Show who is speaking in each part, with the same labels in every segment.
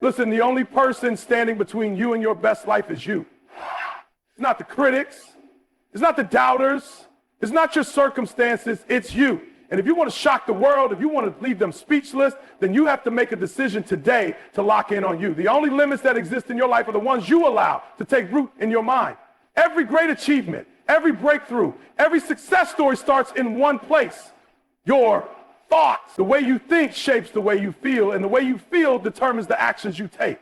Speaker 1: Listen, the only person standing between you and your best life is you. It's not the critics. It's not the doubters. It's not your circumstances. It's you. And if you want to shock the world, if you want to leave them speechless, then you have to make a decision today to lock in on you. The only limits that exist in your life are the ones you allow to take root in your mind. Every great achievement, every breakthrough, every success story starts in one place: your thoughts. The way you think shapes the way you feel, and the way you feel determines the actions you take.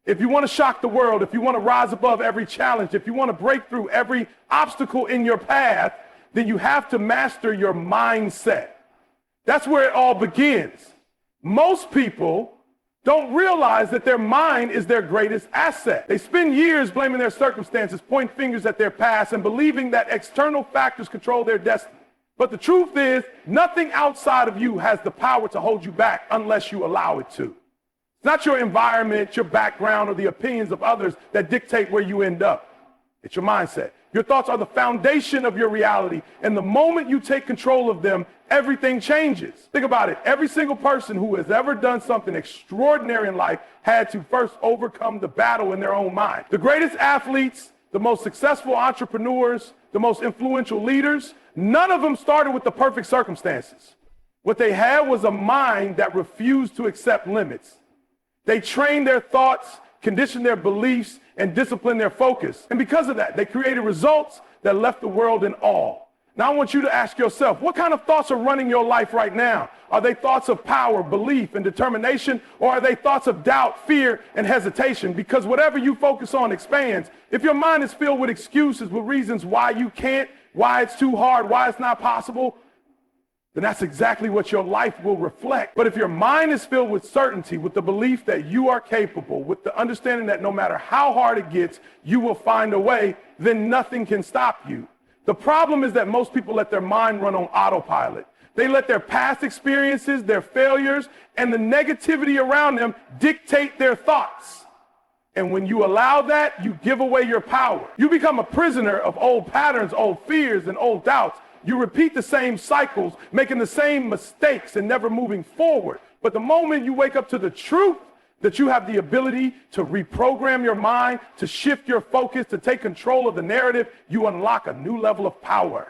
Speaker 1: If you want to shock the world, if you want to rise above every challenge, if you want to break through every obstacle in your path, then you have to master your mindset. That's where it all begins. Most people don't realize that their mind is their greatest asset. They spend years blaming their circumstances, pointing fingers at their past, and believing that external factors control their destiny. But the truth is, nothing outside of you has the power to hold you back unless you allow it to. It's not your environment, your background, or the opinions of others that dictate where you end up. It's your mindset. Your thoughts are the foundation of your reality, and the moment you take control of them, everything changes. Think about it. Every single person who has ever done something extraordinary in life had to first overcome the battle in their own mind. The greatest athletes, the most successful entrepreneurs, the most influential leaders, none of them started with the perfect circumstances. What they had was a mind that refused to accept limits. They trained their thoughts, conditioned their beliefs, and disciplined their focus. And because of that, they created results that left the world in awe. Now I want you to ask yourself, what kind of thoughts are running your life right now? Are they thoughts of power, belief, and determination, or are they thoughts of doubt, fear, and hesitation? Because whatever you focus on expands. If your mind is filled with excuses, with reasons why you can't, why it's too hard, why it's not possible, then that's exactly what your life will reflect. But if your mind is filled with certainty, with the belief that you are capable, with the understanding that no matter how hard it gets, you will find a way, then nothing can stop you. The problem is that most people let their mind run on autopilot. They let their past experiences, their failures, and the negativity around them dictate their thoughts. And when you allow that, you give away your power. You become a prisoner of old patterns, old fears, and old doubts. You repeat the same cycles, making the same mistakes and never moving forward. But the moment you wake up to the truth that you have the ability to reprogram your mind, to shift your focus, to take control of the narrative, you unlock a new level of power.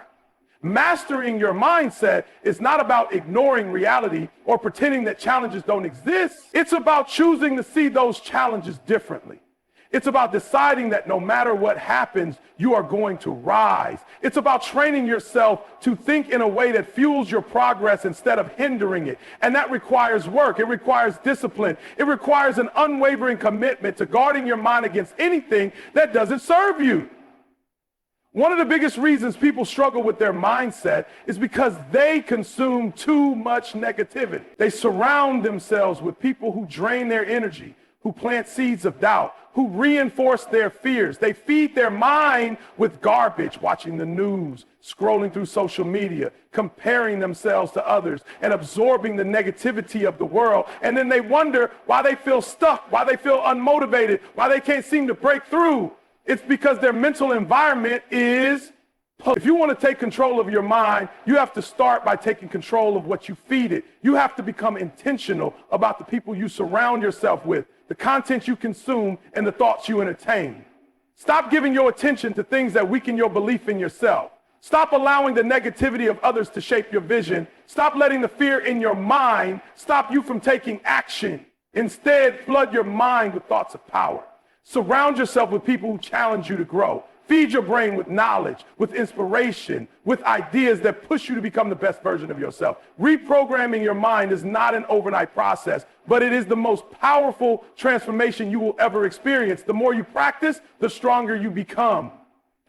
Speaker 1: Mastering your mindset is not about ignoring reality or pretending that challenges don't exist. It's about choosing to see those challenges differently. It's about deciding that no matter what happens, you are going to rise. It's about training yourself to think in a way that fuels your progress instead of hindering it. And that requires work. It requires discipline. It requires an unwavering commitment to guarding your mind against anything that doesn't serve you. One of the biggest reasons people struggle with their mindset is because they consume too much negativity. They surround themselves with people who drain their energy, who plant seeds of doubt, who reinforce their fears. They feed their mind with garbage, watching the news, scrolling through social media, comparing themselves to others, and absorbing the negativity of the world. And then they wonder why they feel stuck, why they feel unmotivated, why they can't seem to break through. It's because their mental environment is. If you want to take control of your mind, you have to start by taking control of what you feed it. You have to become intentional about the people you surround yourself with, the content you consume, and the thoughts you entertain. Stop giving your attention to things that weaken your belief in yourself. Stop allowing the negativity of others to shape your vision. Stop letting the fear in your mind stop you from taking action. Instead, flood your mind with thoughts of power. Surround yourself with people who challenge you to grow. Feed your brain with knowledge, with inspiration, with ideas that push you to become the best version of yourself. Reprogramming your mind is not an overnight process, but it is the most powerful transformation you will ever experience. The more you practice, the stronger you become.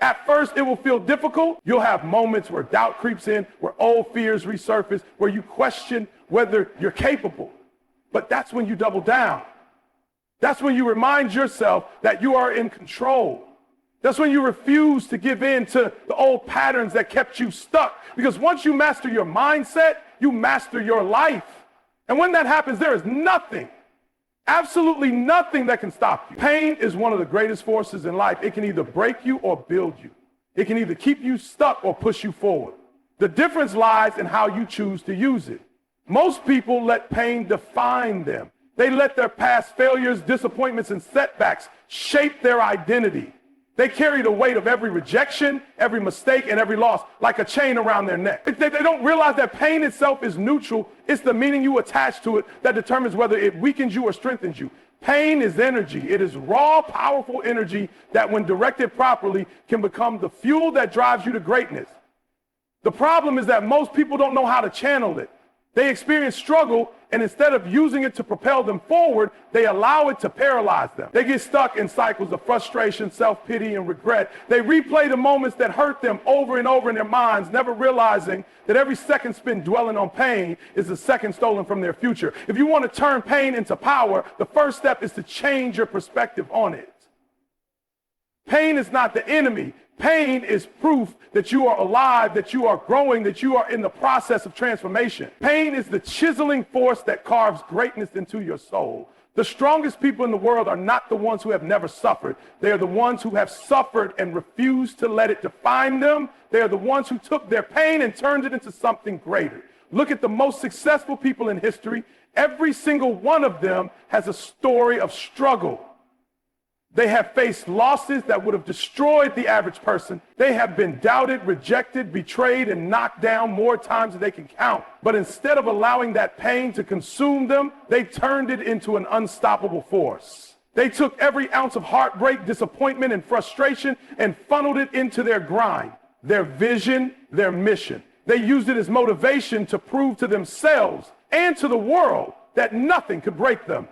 Speaker 1: At first, it will feel difficult. You'll have moments where doubt creeps in, where old fears resurface, where you question whether you're capable. But that's when you double down. That's when you remind yourself that you are in control. That's when you refuse to give in to the old patterns that kept you stuck. Because once you master your mindset, you master your life. And when that happens, there is nothing, absolutely nothing that can stop you. Pain is one of the greatest forces in life. It can either break you or build you. It can either keep you stuck or push you forward. The difference lies in how you choose to use it. Most people let pain define them. They let their past failures, disappointments, and setbacks shape their identity. They carry the weight of every rejection, every mistake, and every loss like a chain around their neck. They don't realize that pain itself is neutral. It's the meaning you attach to it that determines whether it weakens you or strengthens you. Pain is energy. It is raw, powerful energy that, when directed properly, can become the fuel that drives you to greatness. The problem is that most people don't know how to channel it. They experience struggle, and instead of using it to propel them forward, they allow it to paralyze them. They get stuck in cycles of frustration, self-pity, and regret. They replay the moments that hurt them over and over in their minds, never realizing that every second spent dwelling on pain is a second stolen from their future. If you want to turn pain into power, the first step is to change your perspective on it. Pain is not the enemy. Pain is proof that you are alive, that you are growing, that you are in the process of transformation. Pain is the chiseling force that carves greatness into your soul. The strongest people in the world are not the ones who have never suffered. They are the ones who have suffered and refused to let it define them. They are the ones who took their pain and turned it into something greater. Look at the most successful people in history. Every single one of them has a story of struggle. They have faced losses that would have destroyed the average person. They have been doubted, rejected, betrayed, and knocked down more times than they can count. But instead of allowing that pain to consume them, they turned it into an unstoppable force. They took every ounce of heartbreak, disappointment, and frustration and funneled it into their grind, their vision, their mission. They used it as motivation to prove to themselves and to the world that nothing could break them.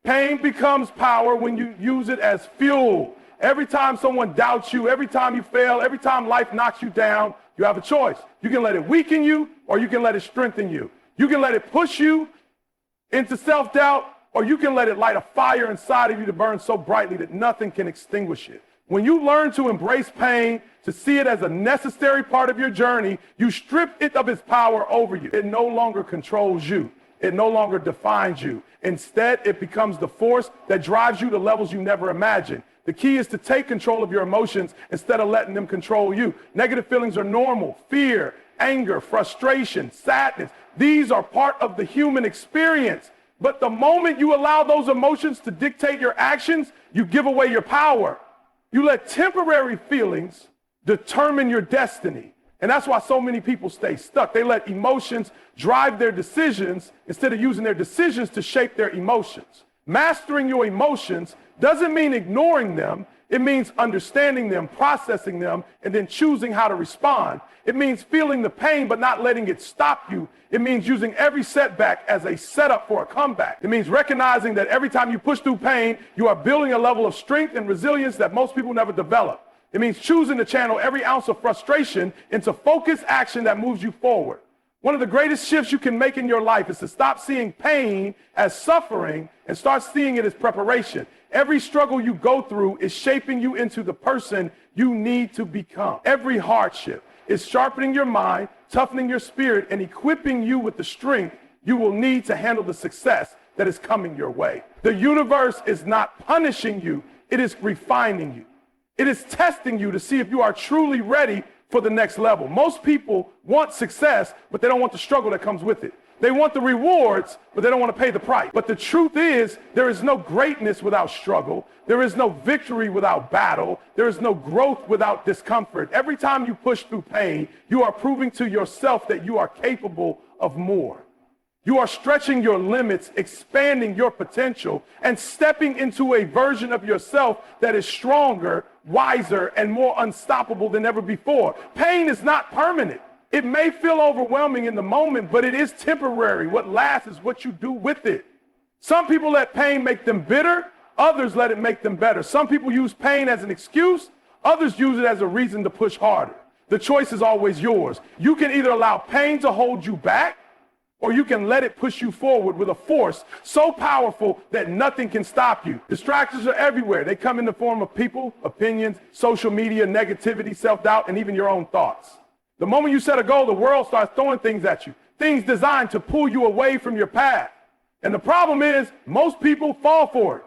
Speaker 1: Pain becomes power when you use it as fuel. Every time someone doubts you, every time you fail, every time life knocks you down, you have a choice. You can let it weaken you, or you can let it strengthen you. You can let it push you into self-doubt, or you can let it light a fire inside of you to burn so brightly that nothing can extinguish it. When you learn to embrace pain, to see it as a necessary part of your journey, you strip it of its power over you. It no longer controls you. It no longer defines you. Instead, it becomes the force that drives you to levels you never imagined. The key is to take control of your emotions instead of letting them control you. Negative feelings are normal. Fear, anger, frustration, sadness. These are part of the human experience. But the moment you allow those emotions to dictate your actions, you give away your power. You let temporary feelings determine your destiny. And that's why so many people stay stuck. They let emotions drive their decisions instead of using their decisions to shape their emotions. Mastering your emotions doesn't mean ignoring them. It means understanding them, processing them, and then choosing how to respond. It means feeling the pain but not letting it stop you. It means using every setback as a setup for a comeback. It means recognizing that every time you push through pain, you are building a level of strength and resilience that most people never develop. It means choosing to channel every ounce of frustration into focused action that moves you forward. One of the greatest shifts you can make in your life is to stop seeing pain as suffering and start seeing it as preparation. Every struggle you go through is shaping you into the person you need to become. Every hardship is sharpening your mind, toughening your spirit, and equipping you with the strength you will need to handle the success that is coming your way. The universe is not punishing you, it is refining you. It is testing you to see if you are truly ready for the next level. Most people want success, but they don't want the struggle that comes with it. They want the rewards, but they don't want to pay the price. But the truth is, there is no greatness without struggle. There is no victory without battle. There is no growth without discomfort. Every time you push through pain, you are proving to yourself that you are capable of more. You are stretching your limits, expanding your potential, and stepping into a version of yourself that is stronger, wiser, and more unstoppable than ever before. Pain is not permanent. It may feel overwhelming in the moment, but it is temporary. What lasts is what you do with it. Some people let pain make them bitter. Others let it make them better. Some people use pain as an excuse. Others use it as a reason to push harder. The choice is always yours. You can either allow pain to hold you back, or you can let it push you forward with a force so powerful that nothing can stop you. Distractions are everywhere. They come in the form of people, opinions, social media, negativity, self-doubt, and even your own thoughts. The moment you set a goal, the world starts throwing things at you, things designed to pull you away from your path. And the problem is, most people fall for it.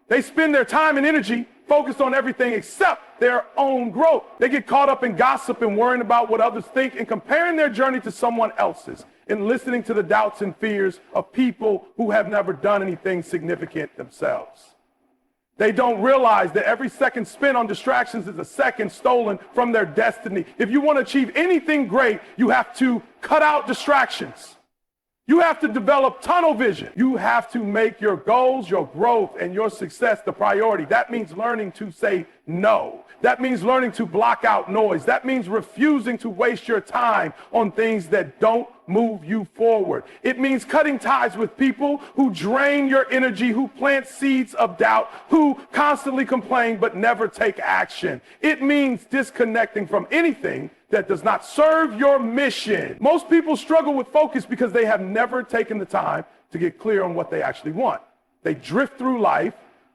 Speaker 1: They spend their time and energy focused on everything except their own growth. They get caught up in gossip and worrying about what others think and comparing their journey to someone else's. in listening to the doubts and fears of people who have never done anything significant themselves. They don't realize that every second spent on distractions is a second stolen from their destiny. If you want to achieve anything great, you have to cut out distractions. You have to develop tunnel vision. You have to make your goals, your growth, and your success the priority. That means learning to say no. That means learning to block out noise. That means refusing to waste your time on things that don't move you forward. It means cutting ties with people who drain your energy, who plant seeds of doubt, who constantly complain but never take action. It means disconnecting from anything that does not serve your mission. Most people struggle with focus because they have never taken the time to get clear on what they actually want. They drift through life,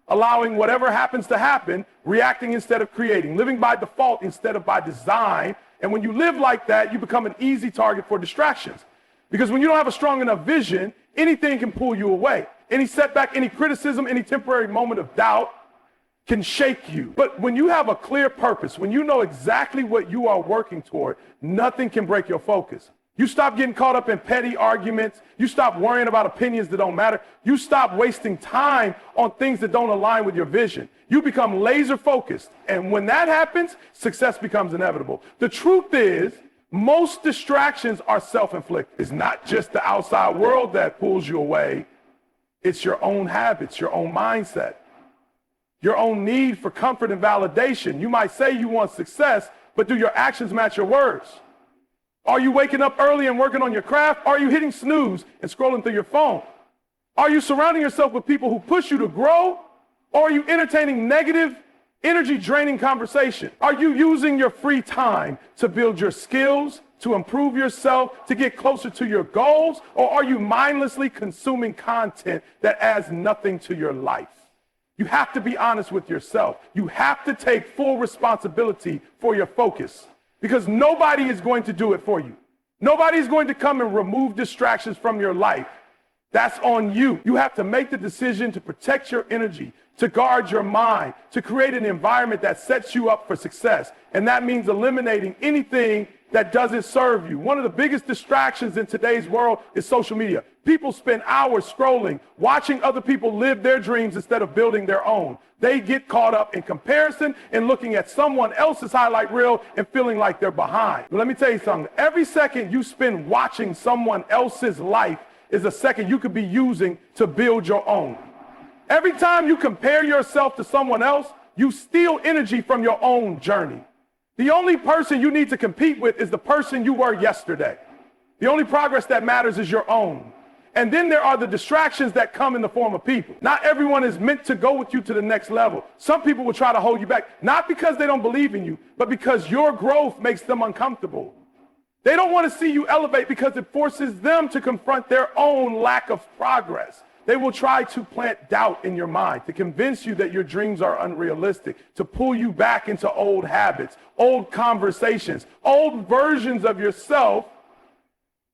Speaker 1: allowing whatever happens to happen, reacting instead of creating, living by default instead of by design. And when you live like that, you become an easy target for distractions. Because when you don't have a strong enough vision, anything can pull you away. Any setback, any criticism, any temporary moment of doubt can shake you. But when you have a clear purpose, when you know exactly what you are working toward, nothing can break your focus. You stop getting caught up in petty arguments. You stop worrying about opinions that don't matter. You stop wasting time on things that don't align with your vision. You become laser focused. And when that happens, success becomes inevitable. The truth is, most distractions are self-inflicted. It's not just the outside world that pulls you away. It's your own habits, your own mindset, your own need for comfort and validation. You might say you want success, but do your actions match your words? Are you waking up early and working on your craft? Are you hitting snooze and scrolling through your phone? Are you surrounding yourself with people who push you to grow? Or are you entertaining negative, energy-draining conversation? Are you using your free time to build your skills, to improve yourself, to get closer to your goals? Or are you mindlessly consuming content that adds nothing to your life? You have to be honest with yourself. You have to take full responsibility for your focus, because nobody is going to do it for you. Nobody is going to come and remove distractions from your life. That's on you. You have to make the decision to protect your energy, to guard your mind, to create an environment that sets you up for success. And that means eliminating anything that doesn't serve you. One of the biggest distractions in today's world is social media. People spend hours scrolling, watching other people live their dreams instead of building their own. They get caught up in comparison and looking at someone else's highlight reel and feeling like they're behind. But let me tell you something. Every second you spend watching someone else's life is a second you could be using to build your own. Every time you compare yourself to someone else, you steal energy from your own journey. The only person you need to compete with is the person you were yesterday. The only progress that matters is your own. And then there are the distractions that come in the form of people. Not everyone is meant to go with you to the next level. Some people will try to hold you back, not because they don't believe in you, but because your growth makes them uncomfortable. They don't want to see you elevate because it forces them to confront their own lack of progress. They will try to plant doubt in your mind, to convince you that your dreams are unrealistic, to pull you back into old habits, old conversations, old versions of yourself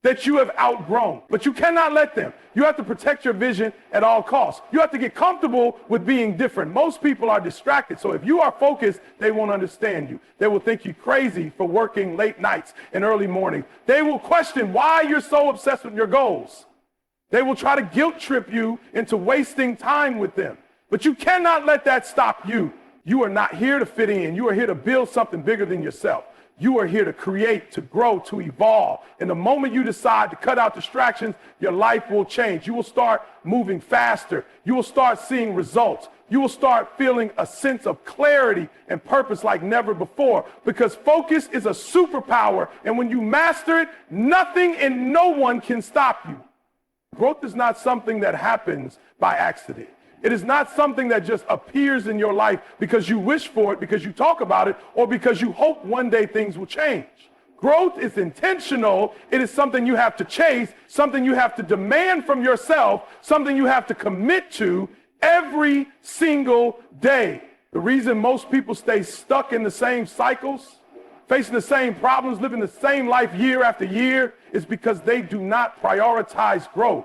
Speaker 1: that you have outgrown. But you cannot let them. You have to protect your vision at all costs. You have to get comfortable with being different. Most people are distracted. So if you are focused, they won't understand you. They will think you crazy for working late nights and early mornings. They will question why you're so obsessed with your goals. They will try to guilt trip you into wasting time with them. But you cannot let that stop you. You are not here to fit in. You are here to build something bigger than yourself. You are here to create, to grow, to evolve. And the moment you decide to cut out distractions, your life will change. You will start moving faster. You will start seeing results. You will start feeling a sense of clarity and purpose like never before, because focus is a superpower. And when you master it, nothing and no one can stop you. Growth is not something that happens by accident. It is not something that just appears in your life because you wish for it, because you talk about it, or because you hope one day things will change. Growth is intentional. It is something you have to chase, something you have to demand from yourself, something you have to commit to every single day. The reason most people stay stuck in the same cycles, facing the same problems, living the same life year after year, is because they do not prioritize growth.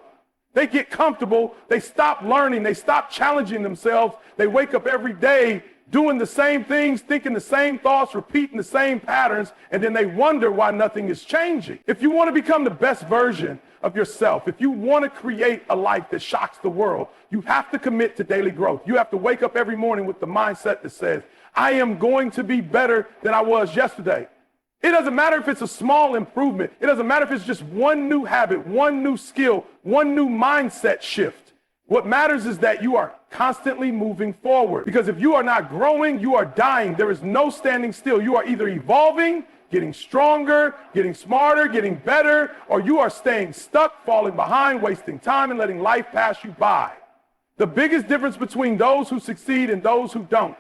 Speaker 1: They get comfortable, they stop learning, they stop challenging themselves, they wake up every day doing the same things, thinking the same thoughts, repeating the same patterns, and then they wonder why nothing is changing. If you want to become the best version of yourself, if you want to create a life that shocks the world, you have to commit to daily growth. You have to wake up every morning with the mindset that says, I am going to be better than I was yesterday. It doesn't matter if it's a small improvement. It doesn't matter if it's just one new habit, one new skill, one new mindset shift. What matters is that you are constantly moving forward. Because if you are not growing, you are dying. There is no standing still. You are either evolving, getting stronger, getting smarter, getting better, or you are staying stuck, falling behind, wasting time, and letting life pass you by. The biggest difference between those who succeed and those who don't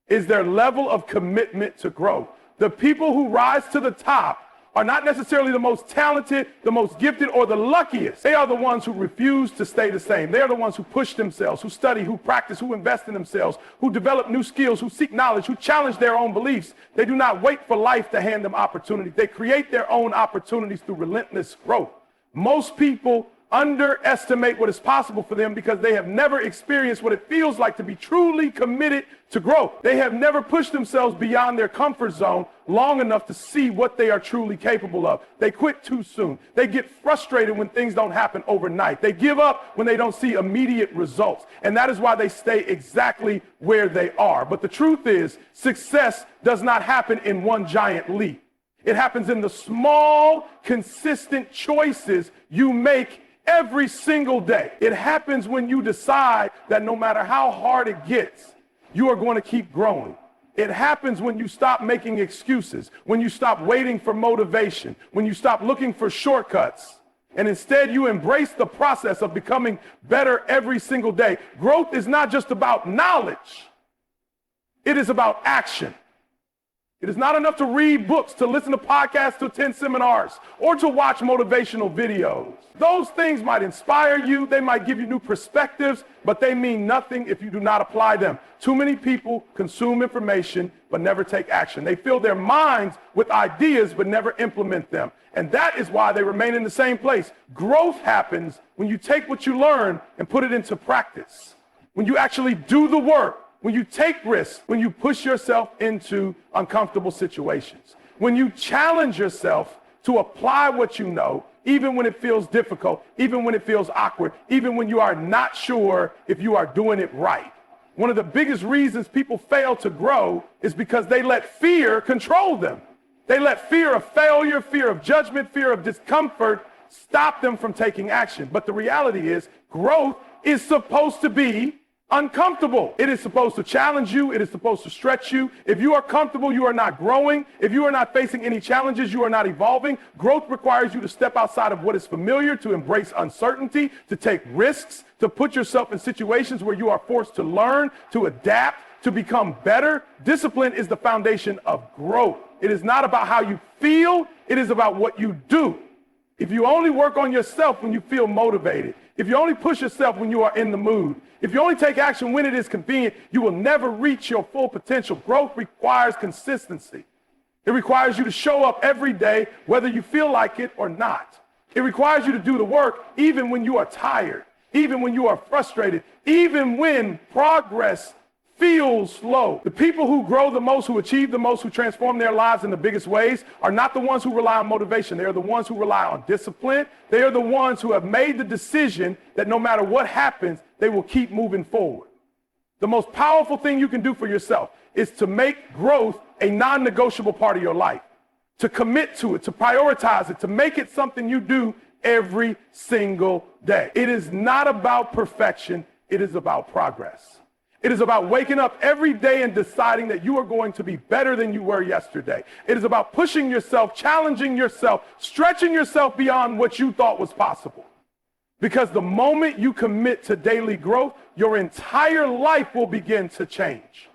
Speaker 1: is their level of commitment to growth. The people who rise to the top are not necessarily the most talented, the most gifted, or the luckiest. They are the ones who refuse to stay the same. They are the ones who push themselves, who study, who practice, who invest in themselves, who develop new skills, who seek knowledge, who challenge their own beliefs. They do not wait for life to hand them opportunity. They create their own opportunities through relentless growth. Most people underestimate what is possible for them because they have never experienced what it feels like to be truly committed to growth. They have never pushed themselves beyond their comfort zone long enough to see what they are truly capable of. They quit too soon. They get frustrated when things don't happen overnight. They give up when they don't see immediate results. And that is why they stay exactly where they are. But the truth is, success does not happen in one giant leap. It happens in the small, consistent choices you make every single day. It happens when you decide that no matter how hard it gets, you are going to keep growing. It happens when you stop making excuses, when you stop waiting for motivation, when you stop looking for shortcuts, and instead you embrace the process of becoming better every single day. Growth is not just about knowledge. It is about action. It is not enough to read books, to listen to podcasts, to attend seminars, or to watch motivational videos. Those things might inspire you, they might give you new perspectives, but they mean nothing if you do not apply them. Too many people consume information but never take action. They fill their minds with ideas but never implement them. And that is why they remain in the same place. Growth happens when you take what you learn and put it into practice. When you actually do the work. When you take risks, when you push yourself into uncomfortable situations, when you challenge yourself to apply what you know, even when it feels difficult, even when it feels awkward, even when you are not sure if you are doing it right. One of the biggest reasons people fail to grow is because they let fear control them. They let fear of failure, fear of judgment, fear of discomfort stop them from taking action. But the reality is, growth is supposed to be uncomfortable. It is supposed to challenge you. It is supposed to stretch you. If you are comfortable, you are not growing. If you are not facing any challenges, you are not evolving. Growth requires you to step outside of what is familiar, to embrace uncertainty, to take risks, to put yourself in situations where you are forced to learn, to adapt, to become better. Discipline is the foundation of growth. It is not about how you feel. It is about what you do. If you only work on yourself when you feel motivated, if you only push yourself when you are in the mood, if you only take action when it is convenient, you will never reach your full potential. Growth requires consistency. It requires you to show up every day, whether you feel like it or not. It requires you to do the work even when you are tired, even when you are frustrated, even when progress feels slow. The people who grow the most, who achieve the most, who transform their lives in the biggest ways are not the ones who rely on motivation. They are the ones who rely on discipline. They are the ones who have made the decision that no matter what happens, they will keep moving forward. The most powerful thing you can do for yourself is to make growth a non-negotiable part of your life, to commit to it, to prioritize it, to make it something you do every single day. It is not about perfection. It is about progress. It is about waking up every day and deciding that you are going to be better than you were yesterday. It is about pushing yourself, challenging yourself, stretching yourself beyond what you thought was possible. Because the moment you commit to daily growth, your entire life will begin to change.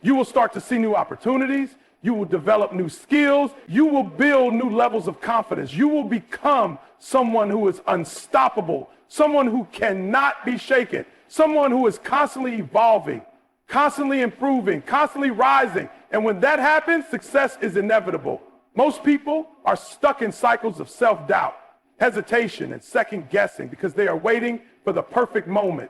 Speaker 1: You will start to see new opportunities. You will develop new skills. You will build new levels of confidence. You will become someone who is unstoppable, someone who cannot be shaken, someone who is constantly evolving, constantly improving, constantly rising. And when that happens, success is inevitable. Most people are stuck in cycles of self-doubt, hesitation, and second guessing because they are waiting for the perfect moment.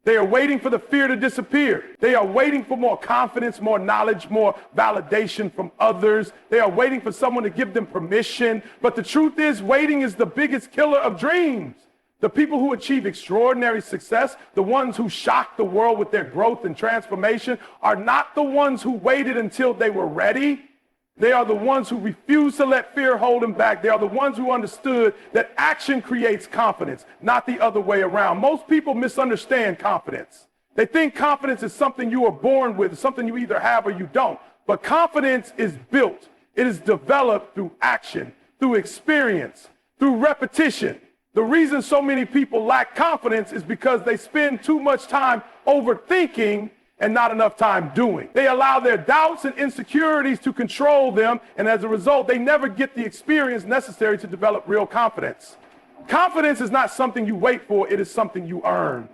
Speaker 1: They are waiting for the fear to disappear. They are waiting for more confidence, more knowledge, more validation from others. They are waiting for someone to give them permission. But the truth is, waiting is the biggest killer of dreams. The people who achieve extraordinary success, the ones who shock the world with their growth and transformation, are not the ones who waited until they were ready. They are the ones who refuse to let fear hold them back. They are the ones who understood that action creates confidence, not the other way around. Most people misunderstand confidence. They think confidence is something you are born with, something you either have or you don't. But confidence is built. It is developed through action, through experience, through repetition. The reason so many people lack confidence is because they spend too much time overthinking and not enough time doing. They allow their doubts and insecurities to control them, and as a result, they never get the experience necessary to develop real confidence. Confidence is not something you wait for, it is something you earn.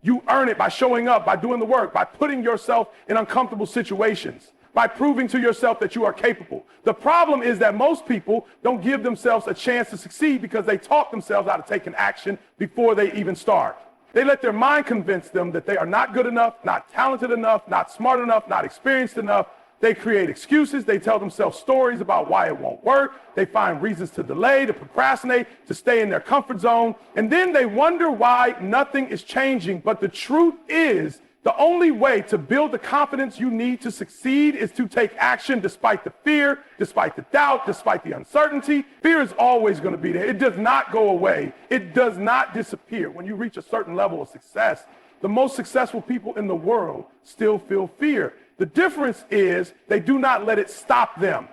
Speaker 1: You earn it by showing up, by doing the work, by putting yourself in uncomfortable situations, by proving to yourself that you are capable. The problem is that most people don't give themselves a chance to succeed because they talk themselves out of taking action before they even start. They let their mind convince them that they are not good enough, not talented enough, not smart enough, not experienced enough. They create excuses. They tell themselves stories about why it won't work. They find reasons to delay, to procrastinate, to stay in their comfort zone. And then they wonder why nothing is changing. But the truth is, the only way to build the confidence you need to succeed is to take action despite the fear, despite the doubt, despite the uncertainty. Fear is always going to be there. It does not go away. It does not disappear. When you reach a certain level of success, the most successful people in the world still feel fear. The difference is they do not let it stop them.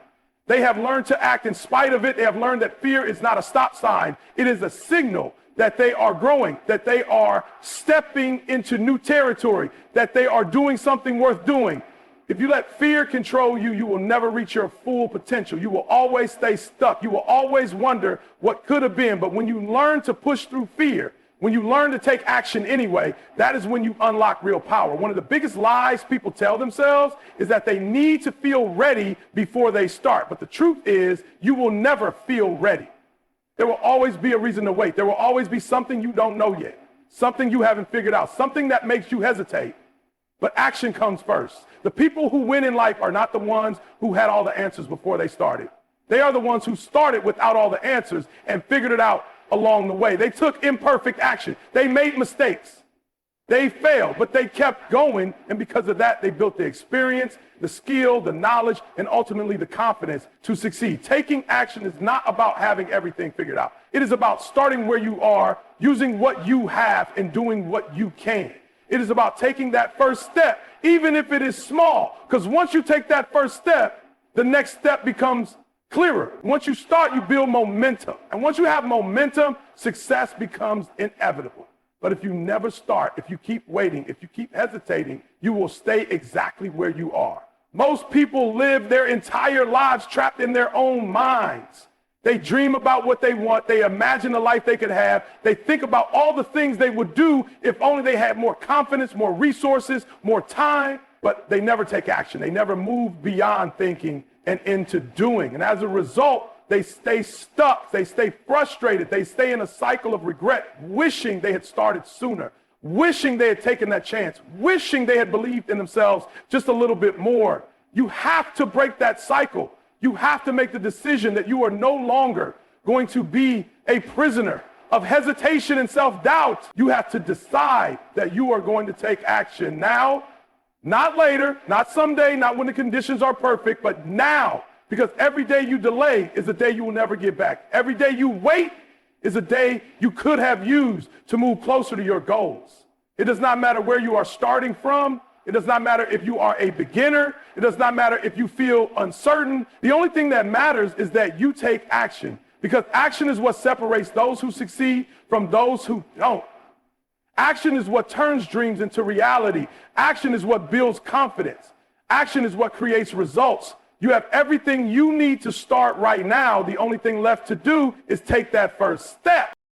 Speaker 1: They have learned to act in spite of it. They have learned that fear is not a stop sign. It is a signal that they are growing, that they are stepping into new territory, that they are doing something worth doing. If you let fear control you, you will never reach your full potential. You will always stay stuck. You will always wonder what could have been. But when you learn to push through fear, when you learn to take action anyway, that is when you unlock real power. One of the biggest lies people tell themselves is that they need to feel ready before they start. But the truth is, you will never feel ready. There will always be a reason to wait. There will always be something you don't know yet, something you haven't figured out, something that makes you hesitate. But action comes first. The people who win in life are not the ones who had all the answers before they started. They are the ones who started without all the answers and figured it out along the way. They took imperfect action. They made mistakes. They failed, but they kept going, and because of that, they built the experience, the skill, the knowledge, and ultimately the confidence to succeed. Taking action is not about having everything figured out. It is about starting where you are, using what you have, and doing what you can. It is about taking that first step, even if it is small, because once you take that first step, the next step becomes clearer. Once you start, you build momentum. And once you have momentum, success becomes inevitable. But if you never start, if you keep waiting, if you keep hesitating, you will stay exactly where you are. Most people live their entire lives trapped in their own minds. They dream about what they want. They imagine the life they could have. They think about all the things they would do if only they had more confidence, more resources, more time. But they never take action. They never move beyond thinking and into doing. And as a result, they stay stuck, they stay frustrated, they stay in a cycle of regret, wishing they had started sooner, wishing they had taken that chance, wishing they had believed in themselves just a little bit more. You have to break that cycle. You have to make the decision that you are no longer going to be a prisoner of hesitation and self-doubt. You have to decide that you are going to take action now, not later, not someday, not when the conditions are perfect, but now. Because every day you delay is a day you will never get back. Every day you wait is a day you could have used to move closer to your goals. It does not matter where you are starting from. It does not matter if you are a beginner. It does not matter if you feel uncertain. The only thing that matters is that you take action, because action is what separates those who succeed from those who don't. Action is what turns dreams into reality. Action is what builds confidence. Action is what creates results. You have everything you need to start right now. The only thing left to do is take that first step.